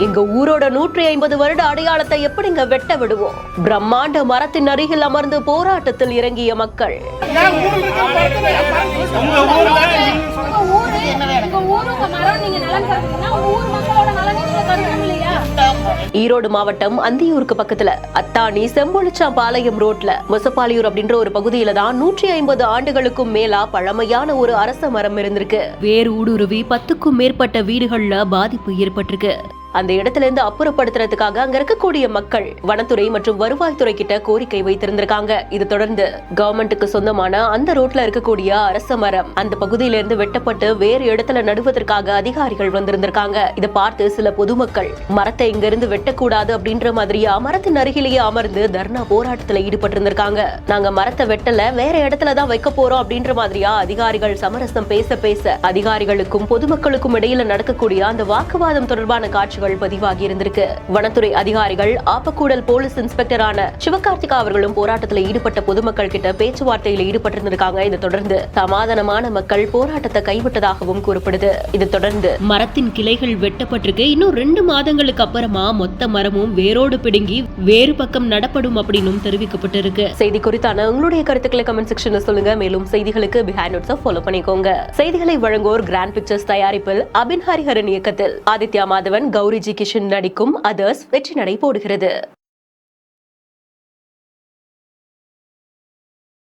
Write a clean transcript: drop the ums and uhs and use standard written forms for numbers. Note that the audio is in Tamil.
எங்க ஊரோட 150 வருட அடையாளத்தை எப்படிங்க வெட்ட விடுவோம்? பிரம்மாண்ட மரத்தின் அருகில் அமர்ந்து போராட்டத்தில் இறங்கிய மக்கள். ஈரோடு மாவட்டம் அந்தியூருக்கு பக்கத்துல அத்தானி செம்பொழிச்சாம்பாளையம் ரோட்ல முசப்பாலியூர் அப்படின்ற ஒரு பகுதியில தான் 150 ஆண்டுகளுக்கும் மேலா பழமையான ஒரு அரச மரம் இருந்திருக்கு. வேறு ஊடுருவி 10க்கும் மேற்பட்ட வீடுகள்ல பாதிப்பு ஏற்பட்டிருக்கு. அந்த இடத்துல இருந்து அப்புறப்படுத்துறதுக்காக அங்க இருக்கக்கூடிய மக்கள் வனத்துறை மற்றும் வருவாய்த்துறை கிட்ட கோரிக்கை வைத்திருந்திருக்காங்க. இது தொடர்ந்து கவர்மெண்ட்டுக்கு சொந்தமான அந்த ரோட்ல இருக்கக்கூடிய அரச மரம் அந்த பகுதியில இருந்து வெட்டப்பட்டு வேறு இடத்துல நடுவதற்காக அதிகாரிகள் வந்திருந்திருக்காங்க. இதை பார்த்து சில பொதுமக்கள் மரத்தை இங்க இருந்து வெட்டக்கூடாது அப்படின்ற மாதிரியா மரத்தின் அருகிலேயே அமர்ந்து தர்ணா போராட்டத்துல ஈடுபட்டு இருந்திருக்காங்க. நாங்க மரத்தை வெட்டல, வேற இடத்துலதான் வைக்க போறோம் அப்படின்ற மாதிரியா அதிகாரிகள் சமரசம் பேச பேச அதிகாரிகளுக்கும் பொதுமக்களுக்கும் இடையில நடக்கக்கூடிய அந்த வாக்குவாதம் தொடர்பான காட்சி பதிவாகி இருந்திருக்கு. வனத்துறை அதிகாரிகள் ஆப்பக்கூடல் போலீஸ் இன்ஸ்பெக்டரான சிவகார்த்திகா அவர்களும் போராட்டத்தில் ஈடுபட்ட பொதுமக்கள் கிட்ட பேச்சுவார்த்தையில் ஈடுபட்டிருந்திருக்காங்க. இதை தொடர்ந்து சமாதானமான மக்கள் போராட்டத்தை கைவிட்டதாகவும் கூறப்படுது. இதை தொடர்ந்து மரத்தின் கிளைகள் வெட்டப்பட்டிருக்கு. இன்னும் 2 மாதங்களுக்கு அப்புறமா மொத்த மரமும் வேரோடு பிடுங்கி வேறு பக்கம் நடப்படும் அப்படின்னு தெரிவிக்கப்பட்டிருக்கு. செய்தி குறித்தான உங்களுடைய கருத்துக்களை கமெண்ட் செக்ஷன்ல சொல்லுங்க. மேலும் செய்திகளுக்கு பிஹைண்ட் நோட்ஸை ஃபாலோ பண்ணிக்கோங்க. செய்திகளை வழங்குவோர் கிராண்ட் பிக்சர்ஸ் தயாரிப்பில் அபின் ஹரிஹரன் இயக்கத்தில் ஆதித்யா மாதவன், கௌரி ஜி கிஷன் நடிக்கும் அதர்ஸ் வெற்றி நடை போடுகிறது.